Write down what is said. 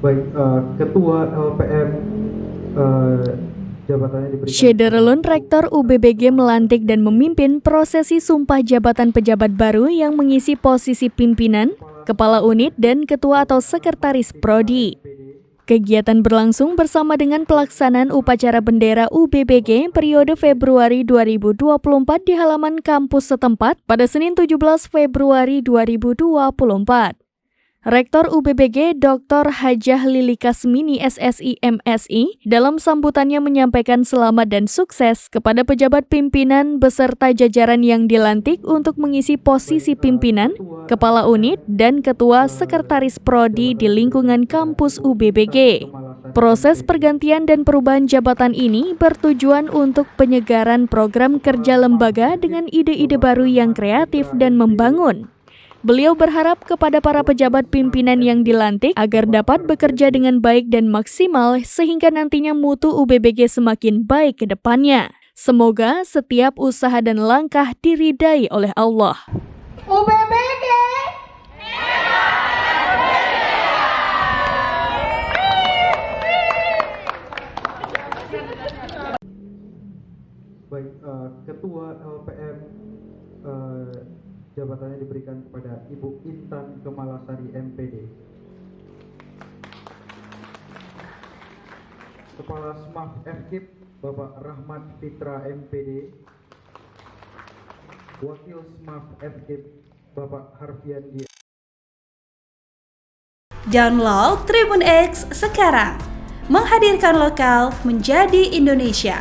Baik, Ketua LPM jabatannya diberikan. Syederlun, Rektor UBBG melantik dan memimpin prosesi sumpah jabatan pejabat baru yang mengisi posisi pimpinan, kepala unit, dan ketua atau sekretaris prodi. Kegiatan berlangsung bersama dengan pelaksanaan upacara bendera UBBG periode Februari 2024 di halaman kampus setempat pada Senin 17 Februari 2024. Rektor UBBG Dr. Hajah Lili Kasmini SSI MSI dalam sambutannya menyampaikan selamat dan sukses kepada pejabat pimpinan beserta jajaran yang dilantik untuk mengisi posisi pimpinan, kepala unit, dan ketua sekretaris prodi di lingkungan kampus UBBG. Proses pergantian dan perubahan jabatan ini bertujuan untuk penyegaran program kerja lembaga dengan ide-ide baru yang kreatif dan membangun. Beliau berharap kepada para pejabat pimpinan yang dilantik agar dapat bekerja dengan baik dan maksimal sehingga nantinya mutu UBBG semakin baik ke depannya. Semoga setiap usaha dan langkah diridai oleh Allah. UBBG Baik, Ketua LPM jabatannya diberikan kepada Ibu Intan Kemalasari MPD. Kepala SMAF FKIP Bapak Rahmat Fitra MPD. Wakil SMAF FKIP Bapak Harfiandi. Download Tribun X sekarang, menghadirkan lokal menjadi Indonesia.